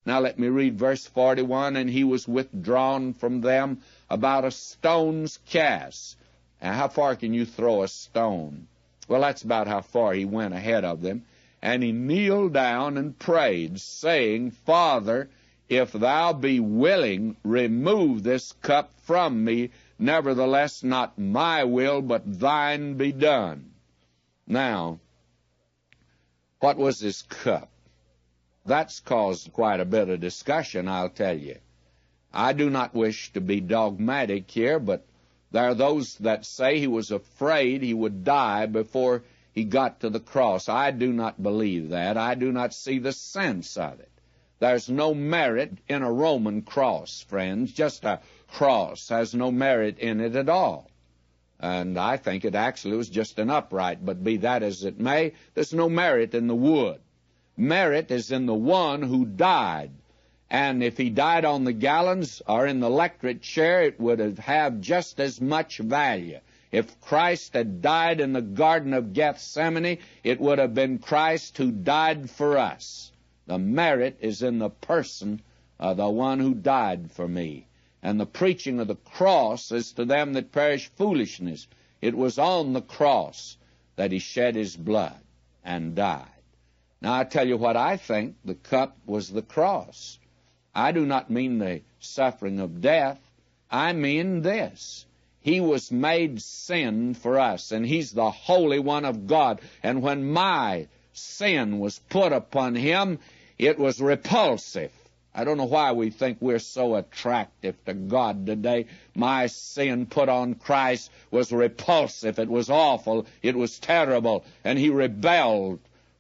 Now let me read verse 41. And he was withdrawn from them about a stone's cast. Now, how far can you throw a stone? Well, that's about how far he went ahead of them. And he kneeled down and prayed, saying, Father, if thou be willing, remove this cup from me. Nevertheless, not my will, but thine be done. Now, what was this cup? That's caused quite a bit of discussion, I'll tell you. I do not wish to be dogmatic here, but there are those that say he was afraid he would die before he got to the cross. I do not believe that. I do not see the sense of it. There's no merit in a Roman cross, friends. Just a cross has no merit in it at all. And I think it actually was just an upright, but be that as it may, there's no merit in the wood. Merit is in the one who died. And if he died on the gallows or in the electric chair, it would have just as much value. If Christ had died in the Garden of Gethsemane, it would have been Christ who died for us. The merit is in the person of the one who died for me. And the preaching of the cross is to them that perish foolishness. It was on the cross that he shed his blood and died. Now I tell you what I think. The cup was the cross. I do not mean the suffering of death. I mean this. He was made sin for us, and he's the Holy One of God. And when my sin was put upon him, it was repulsive. I don't know why we think we're so attractive to God today. My sin put on Christ was repulsive. It was awful. It was terrible. And he rebelled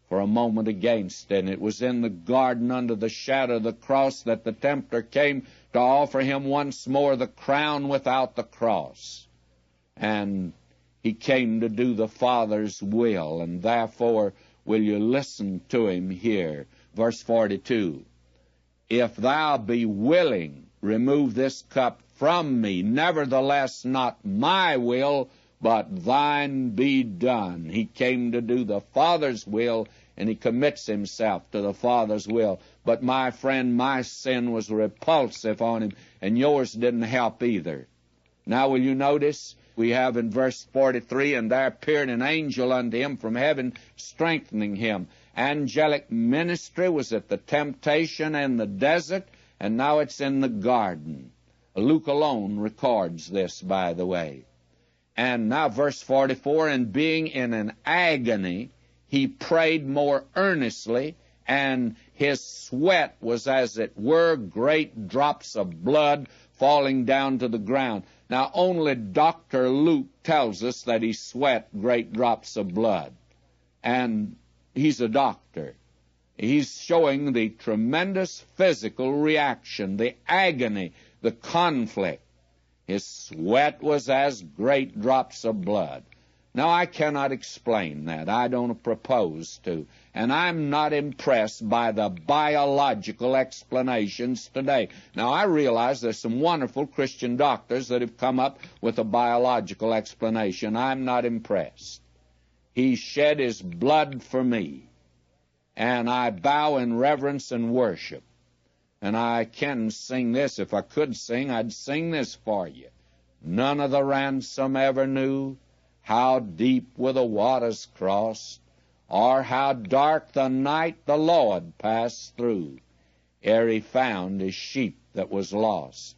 for a moment against it. And it was in the garden under the shadow of the cross that the tempter came to offer him once more the crown without the cross. And he came to do the Father's will. And therefore, will you listen to him here? Verse 42. If thou be willing, remove this cup from me. Nevertheless, not my will, but thine be done. He came to do the Father's will, and he commits himself to the Father's will. But my friend, my sin was repulsive on him, and yours didn't help either. Now will you notice, we have in verse 43, and there appeared an angel unto him from heaven, strengthening him. Angelic ministry was at the temptation in the desert, and now it's in the garden. Luke alone records this, by the way. And now verse 44, and being in an agony, he prayed more earnestly, and his sweat was as it were great drops of blood falling down to the ground. Now only Dr. Luke tells us that he sweat great drops of blood. And he's a doctor. He's showing the tremendous physical reaction, the agony, the conflict. His sweat was as great drops of blood. Now, I cannot explain that. I don't propose to. And I'm not impressed by the biological explanations today. Now, I realize there's some wonderful Christian doctors that have come up with a biological explanation. I'm not impressed. He shed his blood for me, and I bow in reverence and worship. And I can sing this. If I could sing, I'd sing this for you. None of the ransom ever knew how deep were the waters crossed, or how dark the night the Lord passed through, ere he found his sheep that was lost.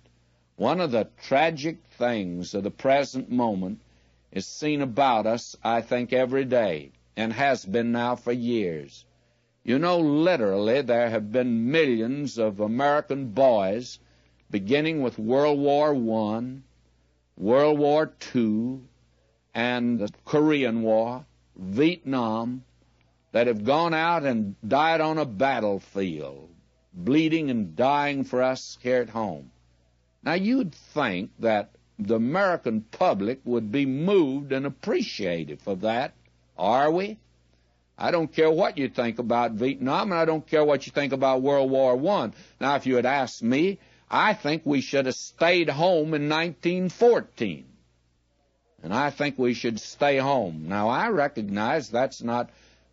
One of the tragic things of the present moment is seen about us, I think, every day, and has been now for years. You know, literally, there have been millions of American boys, beginning with World War I, World War II, and the Korean War, Vietnam, that have gone out and died on a battlefield, bleeding and dying for us here at home. Now, you'd think that the American public would be moved and appreciative of that. Are we? I don't care what you think about Vietnam, and I don't care what you think about World War I. Now, if you had asked me, I think we should have stayed home in 1914. And I think we should stay home. Now, I recognize that's not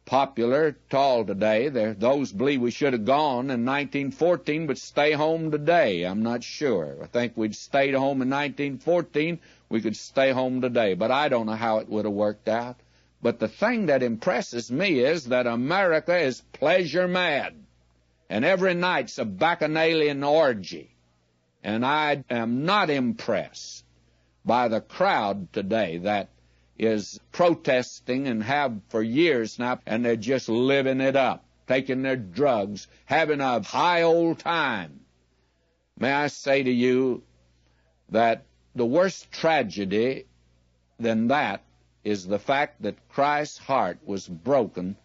popular at all today. Those believe we should have gone in 1914 but stay home today. I'm not sure. I think we'd stayed home in 1914, we could stay home today. But I don't know how it would have worked out. But the thing that impresses me is that America is pleasure mad. And every night's a bacchanalian orgy. And I am not impressed by the crowd today that is protesting and have for years now, and they're just living it up, taking their drugs, having a high old time. May I say to you that the worst tragedy than that is the fact that Christ's heart was broken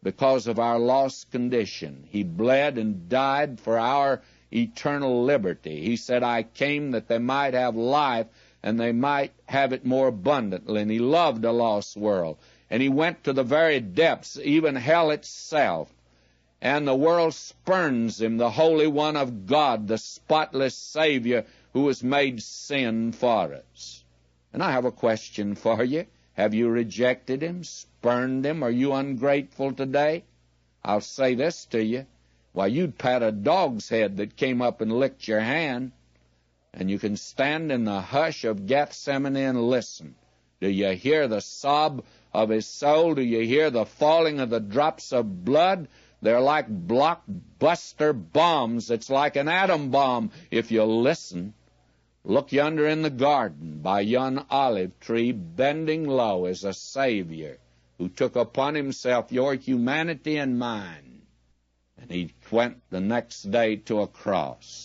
because of our lost condition. He bled and died for our eternal liberty. He said, I came that they might have life and they might have it more abundantly. And he loved a lost world. And he went to the very depths, even hell itself. And the world spurns him, the Holy One of God, the spotless Savior who was made sin for us. And I have a question for you. Have you rejected him, spurned him? Are you ungrateful today? I'll say this to you. Why, you'd pat a dog's head that came up and licked your hand. And you can stand in the hush of Gethsemane and listen. Do you hear the sob of his soul? Do you hear the falling of the drops of blood? They're like blockbuster bombs. It's like an atom bomb if you listen. Look yonder in the garden by yon olive tree, bending low is a Savior who took upon himself your humanity and mine. And he went the next day to a cross.